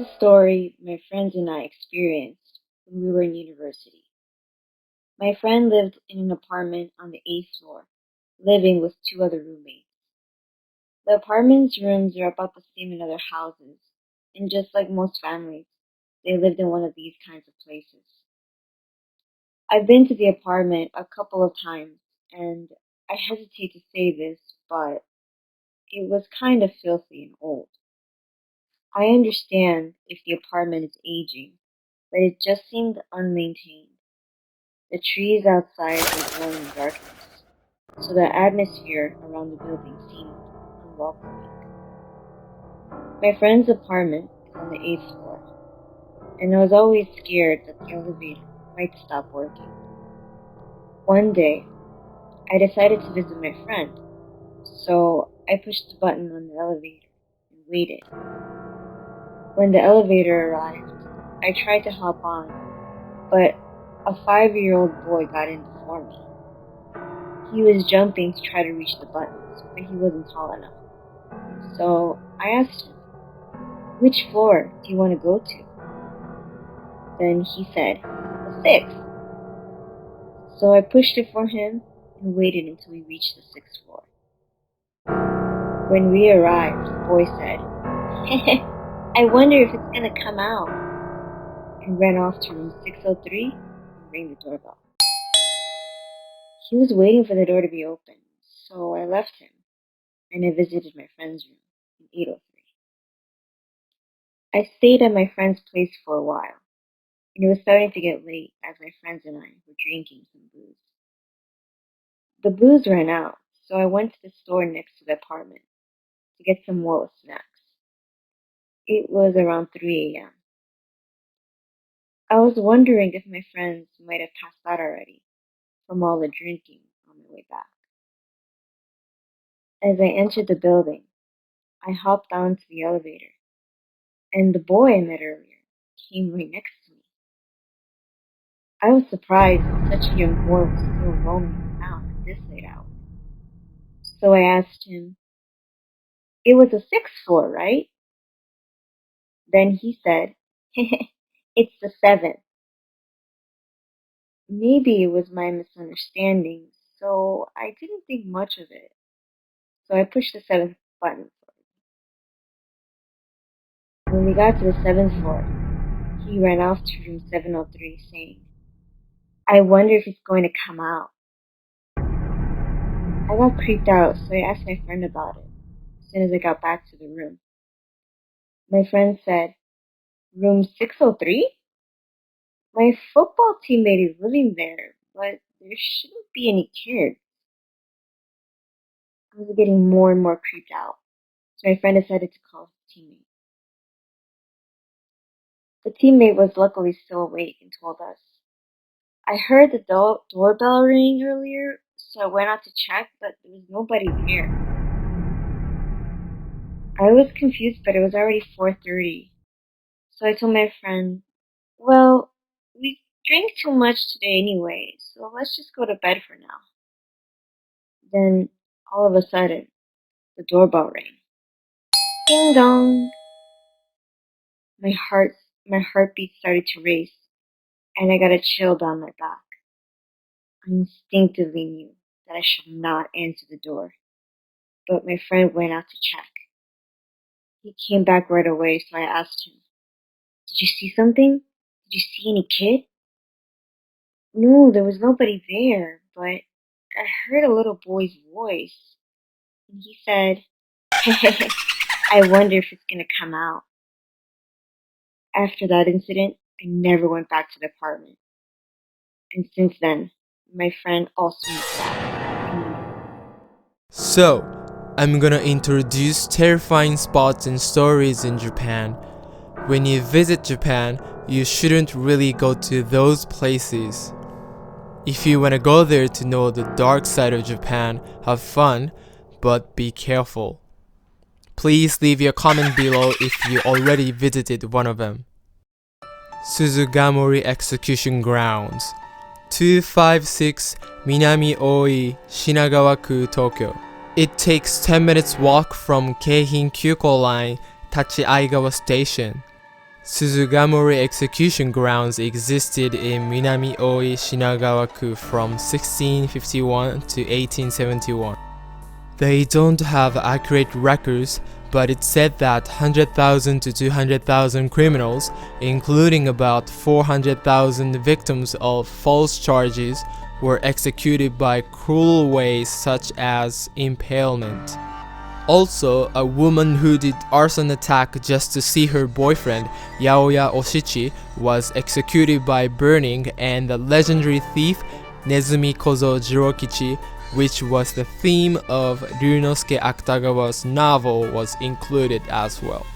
is a story my friends and I experienced when we were in university. My friend lived in an apartment on the 8th floor, living with two other roommates. The apartment's rooms are about the same in other houses, and just like most families, they lived in one of these kinds of places. I've been to the apartment a couple of times, and I hesitate to say this, but it was kind of filthy and old. I understand if the apartment is aging, but it just seemed unmaintained. The trees outside were glowing in darkness, so the atmosphere around the building seemed unwelcoming. My friend's apartment is on the 8th floor, and I was always scared that the elevator might stop working. One day, I decided to visit my friend, so I pushed the button on the elevator and waited. When the elevator arrived, I tried to hop on, but a 5-year-old boy got in before me. He was jumping to try to reach the buttons, but he wasn't tall enough. So I asked him, "Which floor do you want to go to?" Then he said, "The 6th." So I pushed it for him and waited until we reached the 6th floor. When we arrived, the boy said, "I wonder if it's going to come out," and ran off to room 603 and rang the doorbell. He was waiting for the door to be opened, so I left him and I visited my friend's room in 803. I stayed at my friend's place for a while, and it was starting to get late as my friends and I were drinking some booze. The booze ran out, so I went to the store next to the apartment to get some more snacks. It was around 3 a.m. I was wondering if my friends might have passed out already from all the drinking on my way back. As I entered the building, I hopped onto the elevator, and the boy I met earlier came right next to me. I was surprised that such a young boy was still roaming around at this late hour. So I asked him, "It was the 6th floor, right?" Then he said, "It's the 7th." Maybe it was my misunderstanding, so I didn't think much of it. So I pushed the 7th button for him. When we got to the 7th floor, he ran off to room 703 saying, "I wonder if it's going to come out." I got creeped out, so I asked my friend about it as soon as I got back to the room. My friend said, "Room 603? My football teammate is living there, but there shouldn't be any kids." I was getting more and more creeped out, so my friend decided to call his teammate. The teammate was luckily still awake and told us, "I heard the doorbell ring earlier, so I went out to check, but there was nobody there." I was confused, but it was already 4:30, so I told my friend, "Well, we drank too much today anyway, so let's just go to bed for now." Then, all of a sudden, the doorbell rang. Ding dong! My heartbeat started to race, and I got a chill down my back. I instinctively knew that I should not answer the door, but my friend went out to check. He came back right away, so I asked him, "Did you see something? Did you see any kid?" "No, there was nobody there, but I heard a little boy's voice, and he said, 'I wonder if it's gonna come out.'" After that incident, I never went back to the apartment, and since then, my friend also moved back. So, I'm gonna introduce terrifying spots and stories in Japan. When you visit Japan, you shouldn't really go to those places. If you wanna go there to know the dark side of Japan, have fun, but be careful. Please leave your comment below if you already visited one of them. Suzugamori Execution Grounds, 256 Minami Oi, Shinagawa-ku, Tokyo. It takes 10 minutes walk from Keihin Kyuko Line, Tachiaigawa Station. Suzugamori execution grounds existed in Minami-Oi Shinagawa-ku from 1651 to 1871. They don't have accurate records, but it's said that 100,000 to 200,000 criminals, including about 400,000 victims of false charges, were executed by cruel ways such as impalement. Also, a woman who did arson attack just to see her boyfriend, Yaoya Oshichi, was executed by burning, and the legendary thief, Nezumi Kozo Jirokichi, which was the theme of Ryunosuke Akutagawa's novel, was included as well.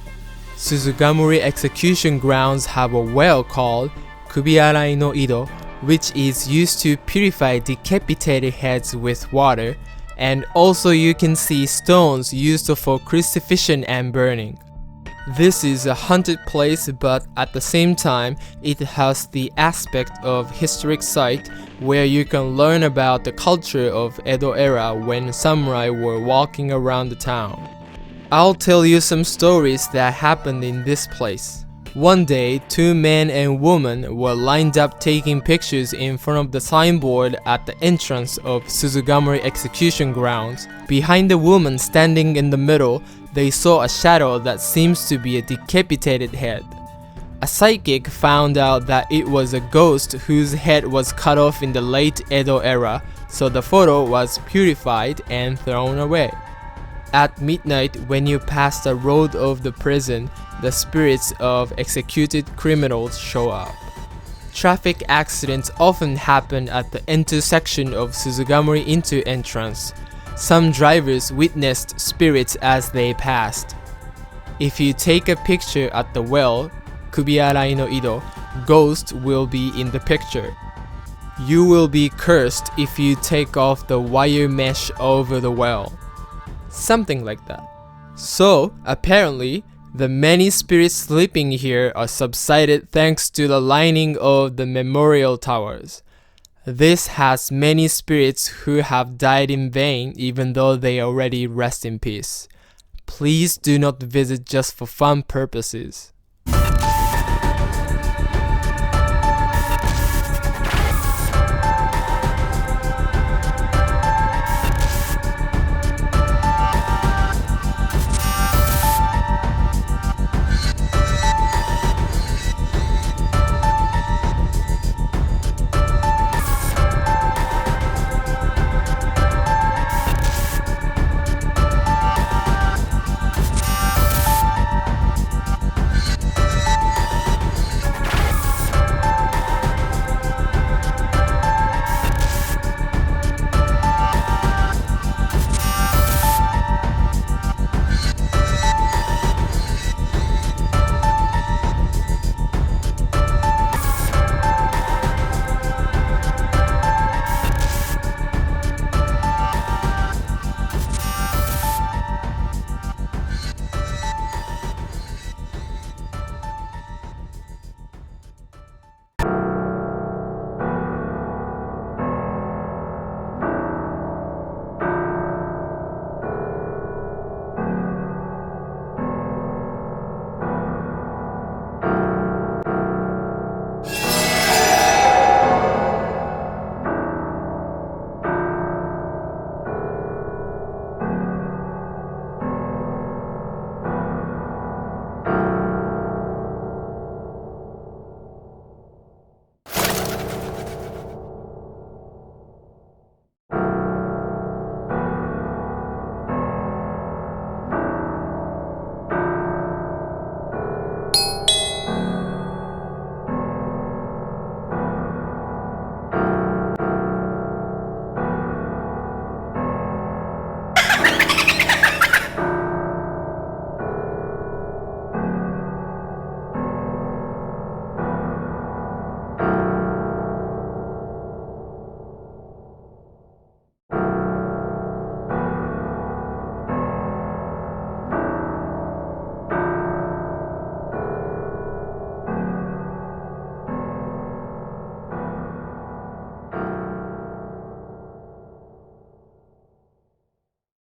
Suzugamori execution grounds have a well called Kubiarai no Ido, which is used to purify decapitated heads with water, and also you can see stones used for crucifixion and burning. This is a haunted place, but at the same time, it has the aspect of historic site where you can learn about the culture of Edo era when samurai were walking around the town. I'll tell you some stories that happened in this place. One day, two men and woman were lined up taking pictures in front of the signboard at the entrance of Suzugamori execution grounds. Behind the woman standing in the middle, they saw a shadow that seems to be a decapitated head. A psychic found out that it was a ghost whose head was cut off in the late Edo era, so the photo was purified and thrown away. At midnight, when you pass the road of the prison, the spirits of executed criminals show up. Traffic accidents often happen at the intersection of Suzugamori into entrance. Some drivers witnessed spirits as they passed. If you take a picture at the well, Kubiarai no Ido, ghost will be in the picture. You will be cursed if you take off the wire mesh over the well. Something like that. So, apparently, the many spirits sleeping here are subsided thanks to the lining of the memorial towers. This has many spirits who have died in vain even though they already rest in peace. Please do not visit just for fun purposes.